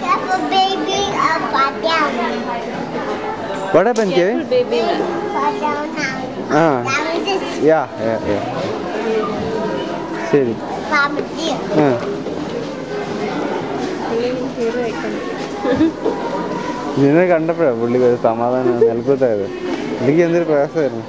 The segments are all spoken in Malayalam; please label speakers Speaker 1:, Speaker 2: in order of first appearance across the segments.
Speaker 1: Careful, baby. I'll fall down.
Speaker 2: What happened, Kevin?
Speaker 1: Baby. Fall down now. That was just
Speaker 2: Yeah. ശരി.
Speaker 1: Mama dear.
Speaker 2: നിന്നെ കണ്ടപ്പോഴാ പുള്ളി സമാധാനം നൽകുത്തായത്. എനിക്ക് എന്തൊരു പ്രയാസമായിരുന്നു.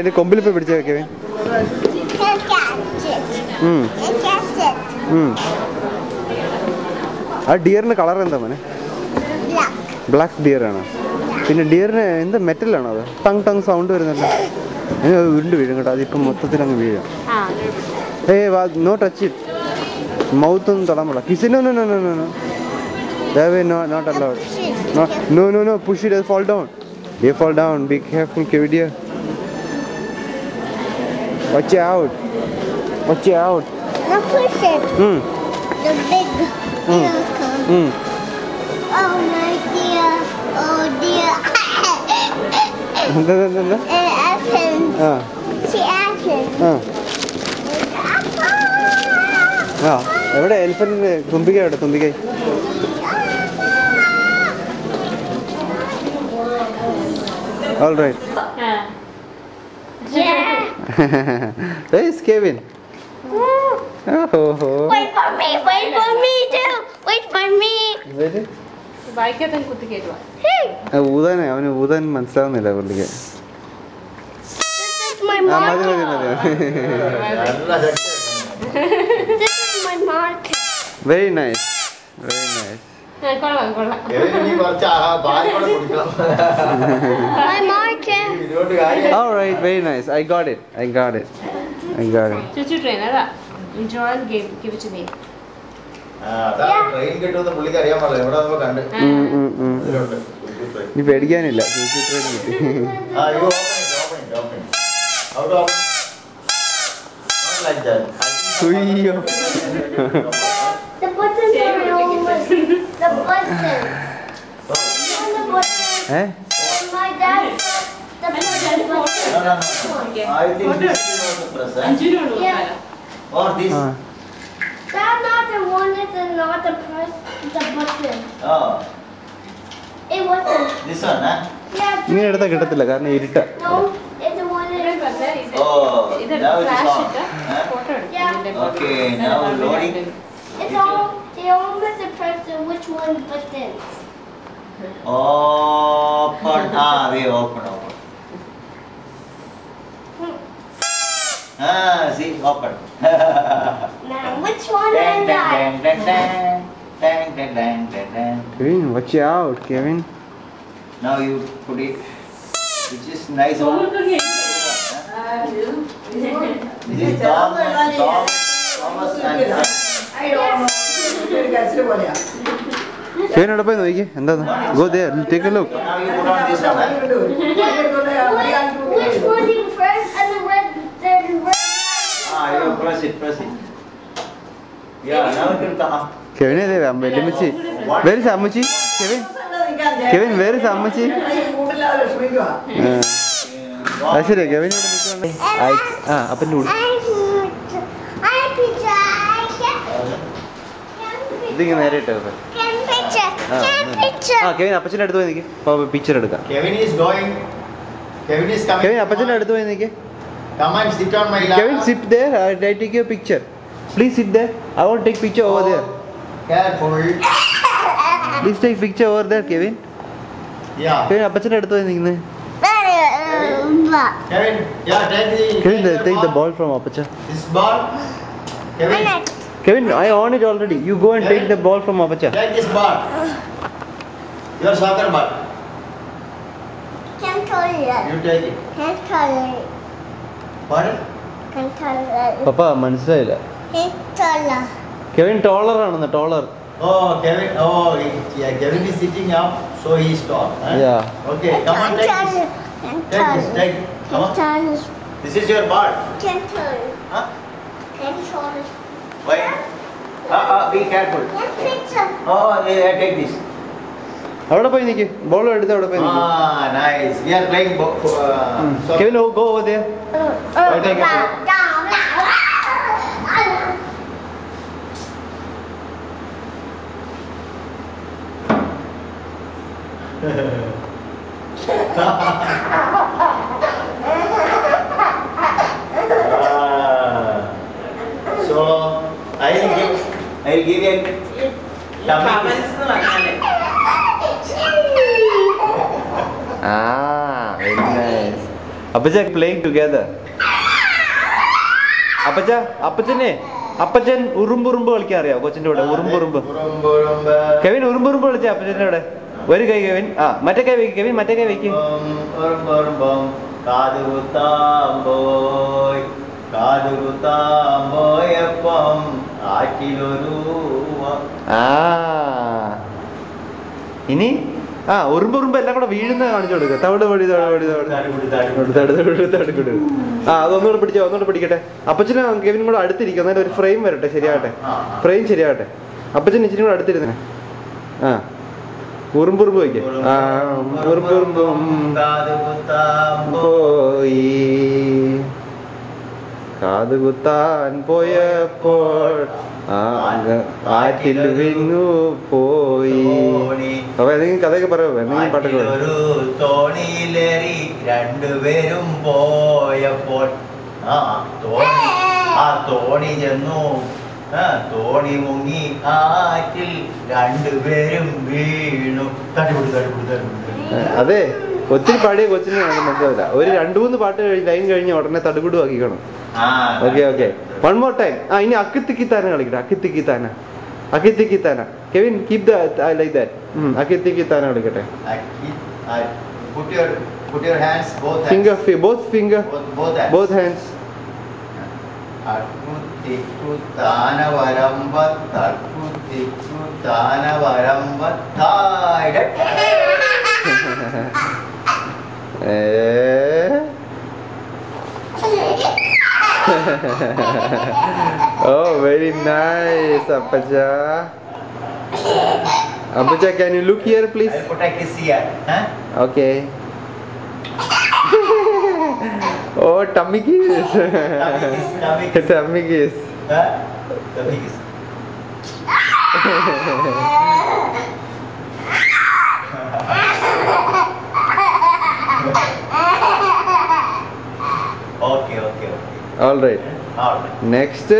Speaker 2: ഇത് കൊമ്പിൽ പോയി പിടിച്ചു വെക്കവേ. ആ ഡിയറിന് കളർ എന്താ മോനെ? ബ്ലാക്ക് ഡിയർ ആണ്. പിന്നെ ഡിയറിന് എന്താ മെറ്റലാണോ അത്? ടങ് സൗണ്ട് വരുന്നല്ലോ. ഉരുണ്ട് വീഴും കേട്ടോ. അതിപ്പം മൊത്തത്തിൽ അങ്ങ് വീഴാം. No touch it. മൗത്ത് ഒന്നും തൊടാൻ പാടില്ല. കിസിനോ not allowed. No, push it, fall down. You fall down. Be careful, Kevidia. Watch out.
Speaker 1: No, push it. The big come. Oh my dear. Oh dear. Athens. See Athens.
Speaker 2: എവിടെ എലിഫന്റ്? തുമ്പിക്കൈ എവിടെ? തുമ്പിക്കൈ. All right.
Speaker 1: Yeah.
Speaker 2: Where is Kevin?
Speaker 1: Wait for me too. Wait for me.
Speaker 2: ഊതാനെ അവന് ഊതാൻ മനസ്സിലാവുന്നില്ല പുള്ളിക്ക്.
Speaker 1: This is my marker. This is my marker.
Speaker 2: Very nice.
Speaker 1: My marker.
Speaker 2: All right, very nice. I got it.
Speaker 3: Chuchu trainer. Joel give it to me.
Speaker 4: Train കിട്ടുമെന്ന് പുള്ളിക്ക് അറിയാൻ പാടില്ല. എവിടെ നമ്മൾ കണ്ട്
Speaker 2: നീ പേടിക്കാനില്ല.
Speaker 1: The buttons are almost the buttons. My dad the buttons.
Speaker 4: I think this is also press.
Speaker 1: Yeah.
Speaker 4: Or this.
Speaker 1: That's not the one. It's not the press. The button.
Speaker 4: Oh.
Speaker 1: It wasn't.
Speaker 4: This one, huh?
Speaker 1: Yeah.
Speaker 2: ഇങ്ങനെ എടുത്താൽ കിട്ടത്തില്ല കാരണം ഇരുട്ട.
Speaker 1: No, it's the one that.
Speaker 4: Oh, now it's on.
Speaker 1: Yeah.
Speaker 4: Okay, now loading.
Speaker 1: It's all. They almost press which one button.
Speaker 4: Open. We open. See, open.
Speaker 1: Now, which one is that?
Speaker 2: Kevin, watch out, Kevin.
Speaker 4: Now you put it, which is nice one. This is Thomas and
Speaker 2: Kevin, what about you? Go there, take a look.
Speaker 4: Now you put on this one.
Speaker 1: Which one do you press and the red?
Speaker 4: You press it. Yeah, now it will come up.
Speaker 2: Kevin, where is Ammuchi? Kevin, where is Ammuchi? Actually, Kevin, up and Kevin, picture.
Speaker 4: Kevin is going. Kevin is coming.
Speaker 2: Kevin,
Speaker 4: Come and sit on my lap.
Speaker 2: Kevin, sit there. I take your picture. Please sit there. I want to take picture over there.
Speaker 4: Careful.
Speaker 2: Please take picture over there, Kevin.
Speaker 4: Yeah.
Speaker 2: Kevin, Apachana eduthu ninge.
Speaker 4: Kevin, yeah,
Speaker 2: Kevin, take the ball from Apacha.
Speaker 4: This ball.
Speaker 2: Kevin, I on it already. You go and take the ball from Apacha.
Speaker 4: Take this ball. Your soccer ball. You take it. Pardon?
Speaker 2: Papa, മനസ്സിലായില്ല. Kevin taller ആണ്, taller.
Speaker 4: Oh, Kevin. Oh, yeah. Kevin is sitting up, so he is tall. Huh?
Speaker 2: Yeah.
Speaker 4: Okay, come on, take this. Take. Come on. This is your ball. Huh? Why? Be careful.
Speaker 5: Oh, yeah, take this.
Speaker 2: അവിടെ പോയി നിൽക്ക്. ബോൾ എടുത്ത് അവിടെ പോയി നിൽക്ക്.
Speaker 5: Ah, nice. We are playing. So
Speaker 2: Kevin, go over there. I'll take it.
Speaker 5: So I'll give you tummy kiss.
Speaker 2: Very nice. Appacha playing together. അപ്പച്ചൻ ഉറുമ്പുറുമ്പ് കളിക്കാൻ അറിയാം കൊച്ചിന്റെ കൂടെ? ഉറുമ്പുറുമ്പ്. കെവിൻ ഉറുമ്പുറുമ്പ് കളിച്ച അപ്പച്ചന്റെ കൂടെ. ഒരു കൈ കെവിൻ. മറ്റേ കൈ വെക്ക് കെവിൻ. മറ്റേ കൈ വെക്ക്. ഇനി ഉറുമ്പുറുമ്പ് എല്ലാം കൂടെ വീഴുന്ന കാണിച്ചു കൊടുക്കുക. തവിട് പടി തടുക്കിട്. അതൊന്നുകൂടെ പിടിച്ചോ. ഒന്നുകൂടെ പിടിക്കട്ടെ. അപ്പച്ചന് കെവിനും കൂടെ അടുത്തിരിക്കും. എന്നാലും ഒരു ഫ്രെയിം വരട്ടെ. ശരിയാകട്ടെ. ഫ്രെയിം ശരിയാകട്ടെ. അപ്പച്ചൻ ഇച്ചിരി കൂടെ അടുത്തിരുന്നേ. ഉറുമ്പുറുമ്പ് വയ്ക്കും. ഉറുമ്പുറുമ്പും പോയി കാതുകുത്താൻ പോയപ്പോൾ ആറ്റിൽ വീണു പോയി. അപ്പൊ എന്തെങ്കിലും കഥയൊക്കെ പറയാമോ? എന്തെങ്കിലും പാട്ടൊക്കെ
Speaker 5: ഒരു തോണിയിലേറി രണ്ടുപേരും പോയപ്പോൾ തോണി ചെന്നു. തോണി മുങ്ങി ആറ്റിൽ രണ്ടുപേരും വീണു.
Speaker 2: അതെ, ഒത്തിരി പാടിയ കൊച്ചിന് മനസ്സിലാവില്ല. ഒരു 2-3 പാട്ട് ലൈൻ കഴിഞ്ഞ് ഉടനെ തടുകുടു ആക്കിക്കണം. ഓക്കെ. One more time. ഇനി അക്കിത്തിക്കിത്താന കളിക്കട്ടെ. അക്കിത്തിക്കിത്താന. Kevin keep like that. അക്കിത്തിക്കിത്താന കളിക്കട്ടെ.
Speaker 5: Put your hands, both
Speaker 2: hands.
Speaker 5: അക്കുത്തിക്കുത്താന വരമ്പത്തായ.
Speaker 2: Oh, very nice, Appacha. Appacha, can you look here, please?
Speaker 5: I'll put a kiss here.
Speaker 2: Okay. Oh, tummy kiss. Tummy kiss.
Speaker 5: Tummy kiss. Okay.
Speaker 2: All right. Next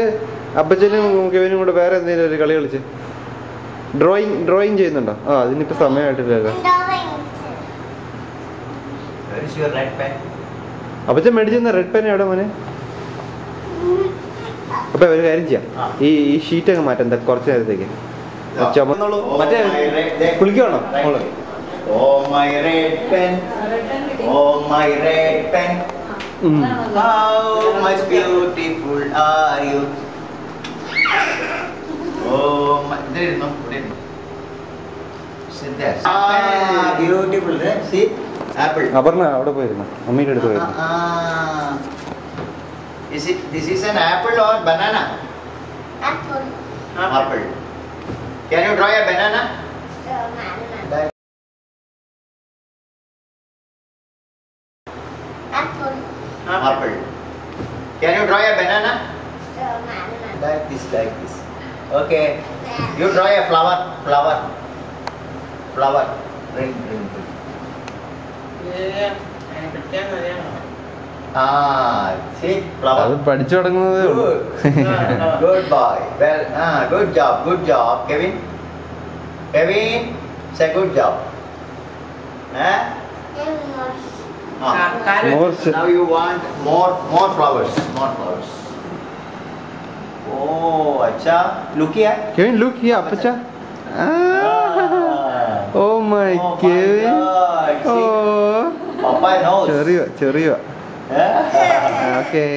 Speaker 2: അപ്പച്ചനും കെവിനും കൂടെ വേറെ എന്തെങ്കിലും ഒരു കളി കളിച്ച്. ഡ്രോയിങ് ചെയ്യുന്നുണ്ടോ? അതിനിപ്പോ സമയമായിട്ടില്ലല്ലോ. അപ്പച്ചൻ മേടിച്ചിരുന്ന റെഡ് പെൻ എവിടെ മോനെ? അപ്പൊ ഒരു കാര്യം ചെയ്യാം. ഈ ഷീറ്റ് അങ്ങ് മാറ്റാം കുറച്ച് നേരത്തേക്ക്. മറ്റേ കുളിക്കണോ മോള്?
Speaker 5: Oh my red pen. How much beautiful are you? Oh my, there is no. Sit there. Beautiful. See, apple.
Speaker 2: Aparna അവിടെ പോയിരുന്നു. അമ്മയുടെ അടുത്ത് പോയിരുന്നു.
Speaker 5: This is an apple or banana? Apple. Can you draw a banana? Apple. Can you draw a banana? Like this. Okay. You draw a flower. Ring. See, flower.
Speaker 2: അത് പഠിച്ചു തുടങ്ങുന്നതേ ഉള്ളൂ.
Speaker 5: Good boy. Well, good job, Kevin. Say good job. Now you want more flowers. Oh, acha. Look here.
Speaker 2: Kevin, look here, Appacha. Oh my Kevin. Oh.
Speaker 5: Papa knows.
Speaker 2: ചെറിയ. Okay.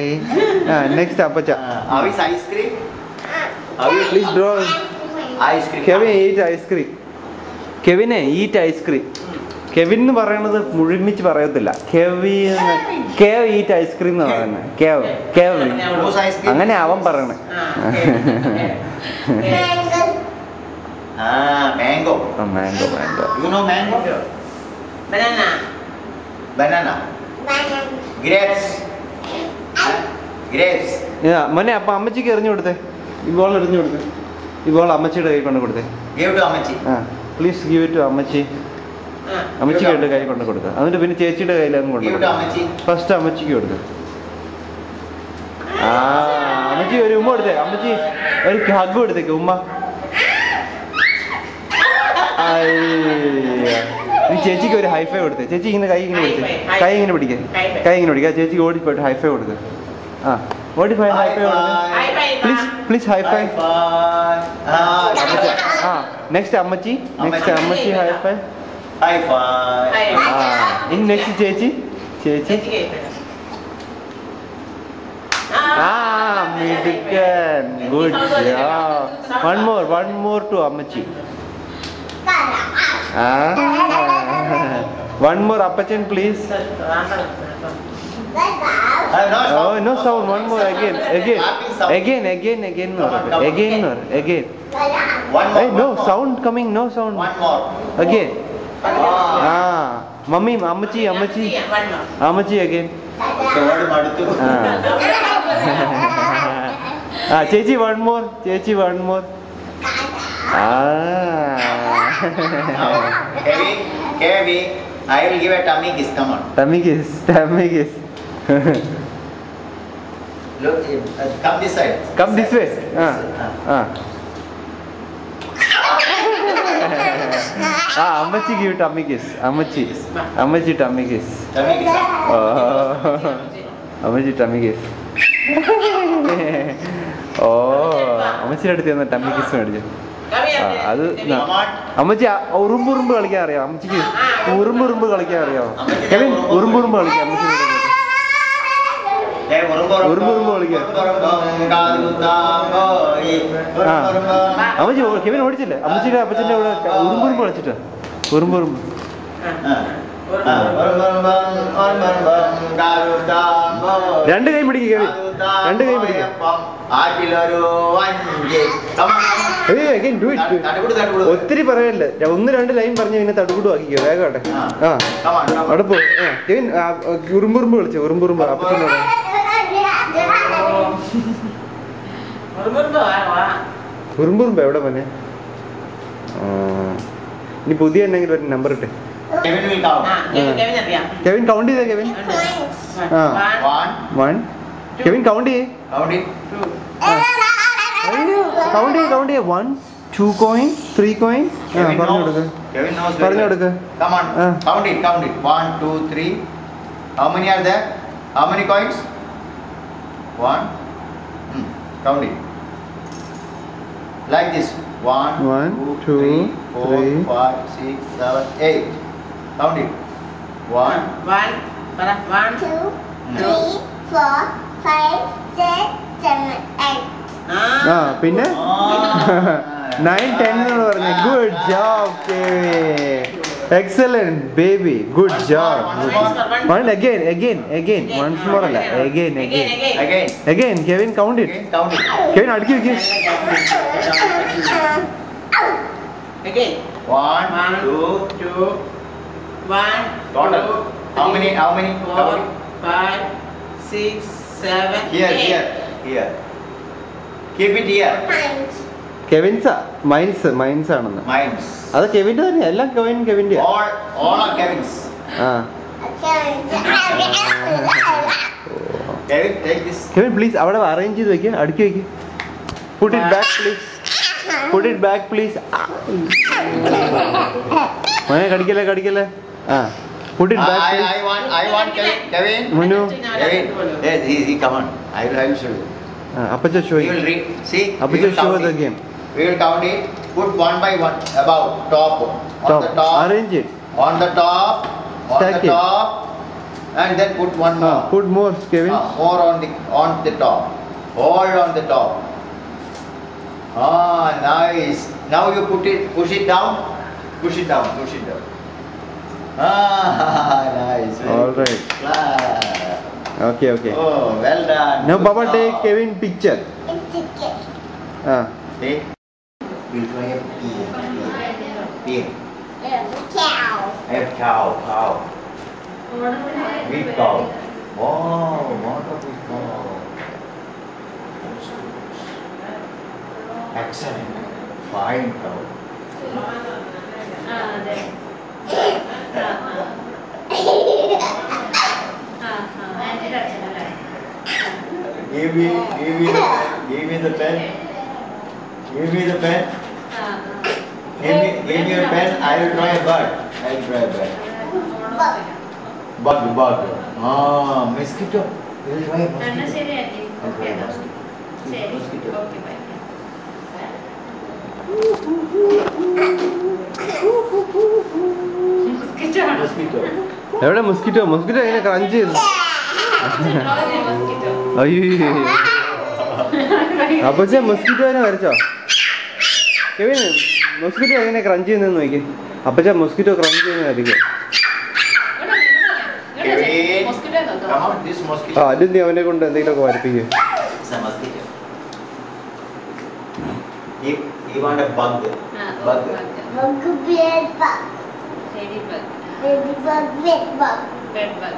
Speaker 2: Next Appacha.
Speaker 5: Have you ice cream?
Speaker 2: Please draw.
Speaker 5: Ice cream.
Speaker 2: Kevin, eat ice cream. Eat ice cream. Kevin എന്ന് പറയണത് മുഴുമിച്ച് പറയത്തില്ല. കേവ് ഈറ്റ് ഐസ്ക്രീം എന്ന് പറയുന്നത്. കേവ് അങ്ങനെ അവൻ പറയണേ.
Speaker 5: mango.
Speaker 2: Mango.
Speaker 5: You know mango?
Speaker 3: Banana.
Speaker 5: Banana. Grapes. Grapes.
Speaker 2: മോനെ അപ്പൊ അമ്മച്ചിക്ക് എറിഞ്ഞു കൊടുത്തേ ഈ ബോൾ എറിഞ്ഞു കൊടുത്തേ ഈ ബോൾ അമ്മച്ചിയുടെ കൈ കൊണ്ട് കൊടുത്തേ
Speaker 5: Give to Amachi.
Speaker 2: Please give it to അമ്മച്ചി അമ്മച്ചിക്ക് കൈ കൊണ്ട് കൊടുക്കുക എന്നിട്ട് പിന്നെ ചേച്ചിയുടെ കയ്യിലും കൊണ്ട്
Speaker 5: Give to Amachi.
Speaker 2: ഫസ്റ്റ് അമ്മച്ചിക്ക് കൊടുക്കുക അമ്മച്ചി ഒരു ഉമ്മ കൊടുത്തേ അമ്മച്ചി ഒരു ഹഗ് കൊടുത്തേക്ക് ഉമ്മ നീ ചേച്ചിക്ക് ഒരു ഹൈഫൈ കൊടുത്തേ ചേച്ചി ഇങ്ങനെ കൈ ഇങ്ങനെ പിടിച്ചേ കൈ ഇങ്ങനെ പിടിക്കുക ചേച്ചിക്ക് ഓടിപ്പോയിട്ട് ഹൈഫൈ കൊടുക്കുക ഓടിപ്പോയി ഹൈഫൈ കൊടുക്കുക പ്ലീസ് ഹൈഫൈ നെക്സ്റ്റ് അമ്മച്ചി ഹൈഫൈ ഇനി നെക്സ്റ്റ് ചേച്ചി മിടുക്കൻ ഗുഡ് വൺ മോർ ടു അമ്മച്ചി one more Appachan please Oh, no sound. One more again.
Speaker 5: One more.
Speaker 2: Hey, no sound coming. No sound.
Speaker 5: One more.
Speaker 2: Again. Mummy, Ammachi. Ammachi again. Chechi, one more.
Speaker 5: Kevin, I will give a tummy kiss. Come on.
Speaker 2: Tummy kiss.
Speaker 5: Look, come this side.
Speaker 2: Come this way. Ammachi give tummy kiss. Ammachi tummy kiss.
Speaker 5: Tummy kiss.
Speaker 2: Ammachi tummy kiss. അമ്മച്ചിയുടെ അടുത്ത് ചെന്ന ടമ്മി കിസ് മേടിച്ചു അത് അമ്മച്ചി ഉറുമ്പുറുമ്പ് കളിക്കാൻ അറിയാം അമ്മച്ചിക്ക് ഉറുമ്പുറുമ്പ് കളിക്കാൻ അറിയാമോ കെവിൻ ഉറുമ്പുറുമ്പ് കളിക്കാം അമ്മച്ചി ഉറുമ്പുറുമ്പ് കളിക്കാം അമ്മച്ചി കെവിൻ ഓടിച്ചില്ലേ അമ്മച്ചിയുടെ അപ്പച്ചന്റെ കൂടെ ഉറുമ്പുറുമ്പ് കളിച്ചിട്ടാ ഉറുമ്പുറുമ്പ് രണ്ട് കൈ പിടിക്കുക കെവിൻ രണ്ട് കൈ പിടിക്കുക ഒത്തിരി പറയല്ല ഒന്ന് രണ്ട് ലൈൻ പറഞ്ഞ് പിന്നെ തടുകൂടും ആക്കിക്കോ വേഗം അവിടെ പോ കെവിൻ ഉറുമ്പുറുമ്പ് കളിച്ചു ഉറുമ്പുറുമ്പ് അപ്പച്ചൻ്റെ ഉറുമ്പുറുമ്പ് എവിടെ പോന്നെ ഇനി പുതിയ എന്തെങ്കിലും ഒരു നമ്പർ ഇട്ടേ കെവിൻ കൗണ്ട് ചെയ്തേ കെവിൻ കെവിൻ കൗണ്ട് ചെയ്യേ കൗണ്ട് ചെയ്യേ 1 2 coin 3 coin പറഞ്ഞു കൊടുക്ക്
Speaker 5: Come on, count it 1 2 3 how many are there how many coins 1 count it like this 1 2 3 4 5 6 7 8 count it 1
Speaker 4: 2 3 4 5 6 7 8
Speaker 2: പിന്നെ 9 10 എന്ന് പറഞ്ഞു good job excellent baby good job one again once more അല്ല again Kevin count it Kevin അടുക്കി വെക്ക്
Speaker 3: Again.
Speaker 5: 1 2 total how many
Speaker 3: 4 5 6 7
Speaker 5: here
Speaker 3: 8
Speaker 5: here keep it here
Speaker 2: കെവിൻസാ മൈൻസ് ആണെന്ന്
Speaker 5: mines
Speaker 2: അത് കെവിന്റെ തന്നെ എല്ലാം കെവിന്റെ
Speaker 5: all are Kevins Kevin take this
Speaker 2: Kevin please അവിടെ അറേഞ്ച് ചെയ്ത് വെക്കുക അടുക്കി വെക്ക് പുട്ട് ഇറ്റ് ബാക്ക് പ്ലീസ് മോനെ കടിക്കല്ലേ put it back please.
Speaker 5: I want Kevin
Speaker 2: Manu
Speaker 5: Kevin yes he come on I will show you
Speaker 2: Apacha show
Speaker 5: you will read see
Speaker 2: Apacha show the game
Speaker 5: we will count it put one by one about top on the top
Speaker 2: arrange it
Speaker 5: on the top
Speaker 2: stack it
Speaker 5: and then put one more
Speaker 2: put more Kevin
Speaker 5: more on the top all on the top nice now you push it down nice
Speaker 2: all right okay
Speaker 5: oh well done
Speaker 2: now Baba take Kevin picture
Speaker 5: take we'll try a Pig.
Speaker 4: Cow.
Speaker 5: I have cow. Cow. Big cow. Wow, what of this cow? Excellent. Fine cow. Give me the pen. Give me the pen. Give me a pen. I will draw a bird. I will draw a bird. Bug. Ah, mosquito. You will draw a mosquito. I'll draw a mosquito. Mosquito.
Speaker 2: എവിടെ മൊസ്കിറ്റോ എങ്ങനെ ക്രഞ്ച് ചെയ്യുന്നു? അയ്യോ അപ്പൊ മൊസ്കിറ്റോനെ വരച്ചോ? കെവിൻ മൊസ്കിറ്റോ എങ്ങനെ ക്രഞ്ച് ചെയ്യുന്നെന്ന് നോക്കി. അപ്പച്ചാ മൊസ്കിറ്റോ ക്രഞ്ച് ചെയ്യുന്നതായിരിക്കും.
Speaker 5: Come on, this mosquito.
Speaker 2: ആദ്യം നീ അവനെ കൊണ്ട് എന്തെങ്കിലുമൊക്കെ വരപ്പിക്കും.
Speaker 5: It's a mosquito. You want a bug? Bug.
Speaker 4: Bug, bed bug.
Speaker 1: Ladybug.
Speaker 4: Ladybug, bed bug.
Speaker 1: Bedbug.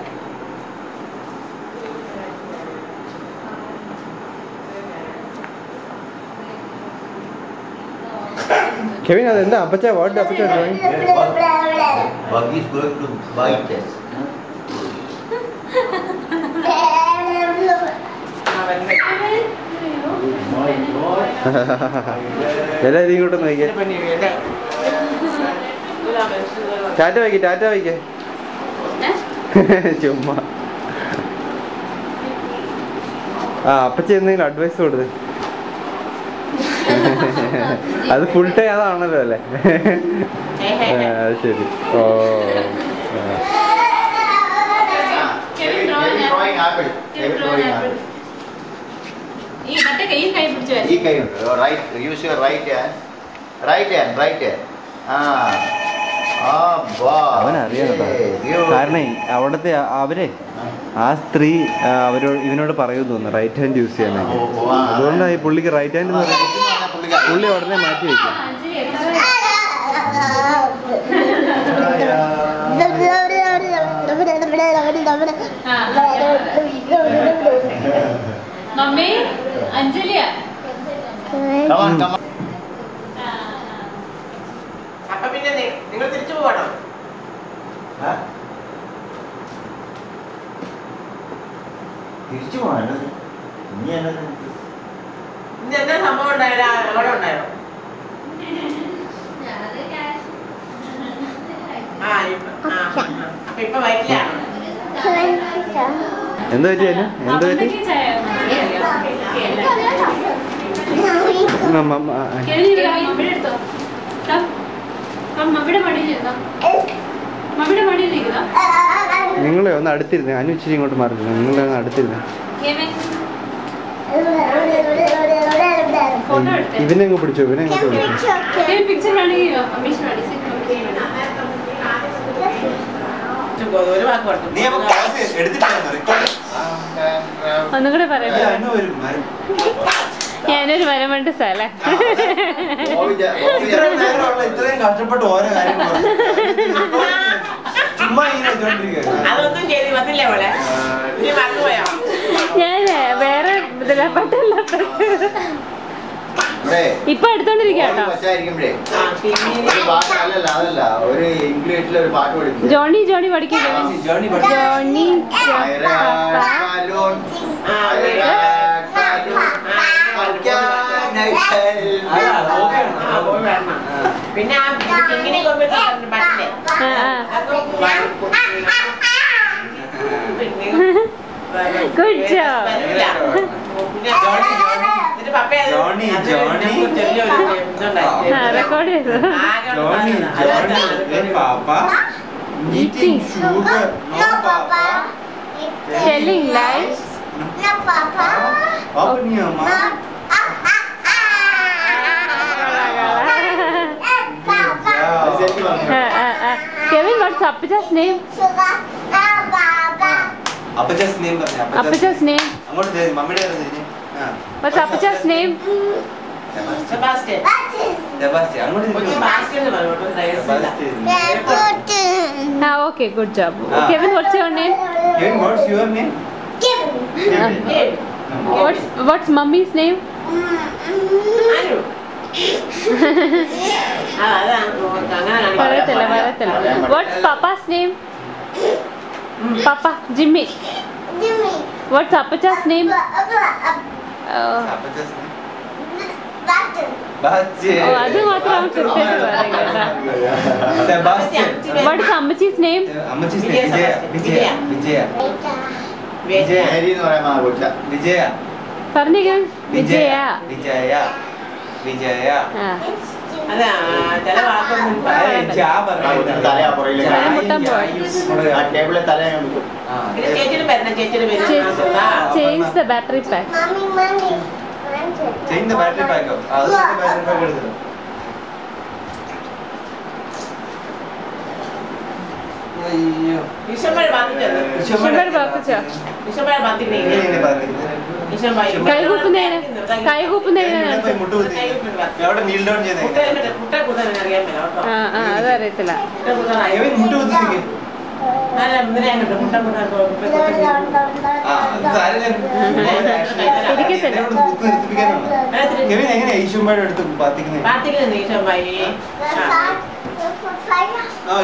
Speaker 2: Kevin അതെന്താ അപ്പച്ചാ വാട്ട് അപ്പച്ചാ drawing?
Speaker 5: Bug is going to bite us. My God.
Speaker 2: എല്ലാവരും ഇങ്ങോട്ട് നോക്കിയേ. ടാറ്റ വയ്ക്കേ ചുമ്മാ. അപ്പച്ച എന്തെങ്കിലും അഡ്വൈസ് കൊടുത്ത്. അത് ഫുൾ ടൈം അതാണല്ലോ അല്ലേ? ശരി. ഓ
Speaker 5: Drawing apple. Drawing apple. Right. Use your right hand. Right hand.
Speaker 2: അവനറിയാം കാരണം അവിടത്തെ അവരെ ആ സ്ത്രീ ഇവനോട് പറയുമെന്ന് തോന്നുന്നു റൈറ്റ് ഹാൻഡ് യൂസ് ചെയ്യാൻ. അതുകൊണ്ടാണ് ഈ പുള്ളിക്ക് റൈറ്റ് ഹാൻഡ് എന്ന് പറയുന്നത്. പുള്ളി ഉടനെ മാറ്റി വയ്ക്കും.
Speaker 1: മമ്മി അഞ്ജലിയ
Speaker 3: അപ്പൊ പിന്നെ നിങ്ങൾ തിരിച്ചു പോകണം.
Speaker 5: തിരിച്ചു പോകാനോ? ഇനി എന്നത്
Speaker 3: ഇന്ന് എന്താ സംഭവം ഉണ്ടായാലും അവിടെ ഉണ്ടായോ? അപ്പൊ ഇപ്പൊ വൈകിട്ടാണ്.
Speaker 2: എന്താ പറ്റിയാലും എന്താ പറ്റി? നിങ്ങളെ ഒന്ന് അടുത്തിരുന്നേ. അനുച്ചിരി ഇങ്ങോട്ട് മാറില്ല. നിങ്ങളെ ഒന്ന് അടുത്തിരുന്നേ. ഇവനെ അങ്ങ് പിടിച്ചോ. ഇവനെ അങ്ങോട്ട് പിടിച്ചോ.
Speaker 3: ഒരു വാക്ക്
Speaker 1: ഒന്നും കൂടെ പറയട്ടെ. ഞാനൊരു വരമണ്ട് സ്ഥല
Speaker 5: ഇത്രയും കഷ്ടപ്പെട്ട് ഓരോ കാര്യം ചുമ്മാ അതൊന്നും ചെയ്ത് വന്നില്ലേ പോലെ
Speaker 1: ഞാൻ വേറെ ഇപ്പൊ എടുത്തോണ്ടിരിക്കട്ടോ. ജോണി പഠിക്കില്ലേ? ജോണി
Speaker 3: പിന്നെ
Speaker 1: ഗുഡ് ജോബ്. റെക്കോർഡ് ചെയ്തു. Eating
Speaker 4: sugar. No, Papa.
Speaker 1: Telling lies.
Speaker 4: No, Papa.
Speaker 5: Open your mouth.
Speaker 1: Kevin, what's Appacha's name?
Speaker 4: Sugar. No, Papa.
Speaker 5: Appacha's name പറഞ്ഞേ.
Speaker 1: Appacha's name.
Speaker 5: അങ്ങോട്ട് മമ്മിയുടെ
Speaker 1: What's Appacha's name?
Speaker 3: Sebastian.
Speaker 4: That's his
Speaker 2: Sebastian അങ്ങോട്ട്
Speaker 3: കൊച്ചു ബാസ്റ്റിൻ എന്ന് പറയും കേട്ടോ, ഡയസില്ല.
Speaker 6: Okay, good job. Kevin, what's your name?
Speaker 2: Kevin, what's your name?
Speaker 6: What's mummy's name?
Speaker 3: Anu. അതാണ് അങ്ങനെ
Speaker 6: പറയത്തില്ല. What's papa's name? Papa, Jimmy. What's Appacha's name? അത് മാത്രം അവൻ കൃത്യമായിട്ട് പറയും കേട്ടോ.
Speaker 2: Sebastian.
Speaker 6: What's അമ്മച്ചി's name?
Speaker 2: അമ്മച്ചി വിജയ.
Speaker 5: മേരി എന്ന് പറയാൻ കൊച്ച.
Speaker 2: വിജയ.
Speaker 6: പറഞ്ഞിരിക്കും വിജയ. ആ.
Speaker 3: അതാ ചില വാക്കൊന്നും
Speaker 5: തലയാ പുറകിലേക്ക്.
Speaker 6: മുട്ടൻ പോയി.
Speaker 5: ആ ടേബിളിൽ തലയാ കൊടുക്കും.
Speaker 3: പിന്നെ ചേച്ചിയുടെ പേര് ചേച്ചിയുടെ പേര്
Speaker 6: Change the battery pack.
Speaker 2: ചെയ്യുന്ന ബാറ്ററി പാക്കോ അത് ബാറ്ററി പാക്ക് എടുത്തില്ല. അയ്യോ
Speaker 3: ഈശ്വരന്മാരെ ബാധിച്ചത്
Speaker 6: ഷുഗർ പാപ്പിച്ചോ?
Speaker 3: ഈശ്വരന്മാരെ ബാധിക്കുന്നേ
Speaker 6: കൈകൂപ്പുന്നതിനാണ്.
Speaker 2: അവിടെ നീൽ ഡൗൺ ചെയ്യുന്നത്
Speaker 3: മുട്ട കുത്താൻ അറിയാൻ മേല കേട്ടോ.
Speaker 6: ആ അതറിയത്തില്ല.
Speaker 3: മുട്ട കുത്താൻ
Speaker 2: മുട്ട് കുത്തിരിക്കും.
Speaker 3: നല്ല മുന്നിലായിട്ട് മുട്ട കുത്താൻ
Speaker 2: എങ്ങനെ ഈശ്വരന്മാരുടെ അടുത്ത് പ്രാർത്ഥിക്കുന്നത്?
Speaker 3: പ്രാർത്ഥിക്കുന്നു ഈശ്വരന്മാരി.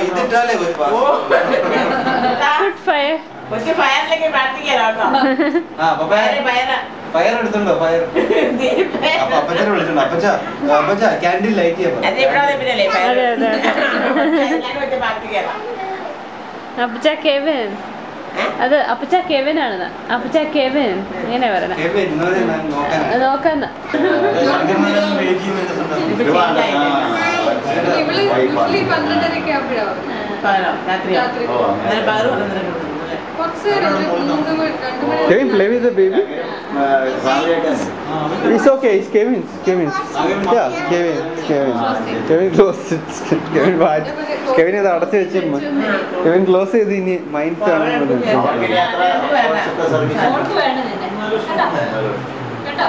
Speaker 2: ഇതിട്ടാലേ ഒരു
Speaker 6: Good fire.
Speaker 3: കൊച്ചു ഫയറിലേക്ക് പ്രാർത്ഥിക്കാലോ കേട്ടോ.
Speaker 2: ഫയർ എടുത്തുണ്ടോ? ഫയർ അപ്പൊ അപ്പച്ചനെ വിളിച്ചിട്ടുണ്ടോ? അപ്പച്ച ക്യാൻഡിൽ ലൈറ്റ് ചെയ്യാൻ
Speaker 3: അത് ഇവിടെ പിന്നല്ലേ
Speaker 6: അതെ അതെ.
Speaker 3: പ്രാർത്ഥിക്കാലോ.
Speaker 6: അപ്പച്ച കെവിൻ. അത് അപ്പച്ച കെവിൻ ആണെന്ന്. അപ്പച്ച കെവിൻ ഇങ്ങനെ പറയണേ. നോക്കാന്ന്.
Speaker 2: Kevin, play with the baby. It's okay. It's Kevin's. Yeah, Kevin close it. Kevin ഇത് അടച്ചു വെച്ച് Kevin ക്ലോസ് ചെയ്ത് ഇനി മൈൻഡ് കാണുന്നത്.
Speaker 3: കേട്ടോ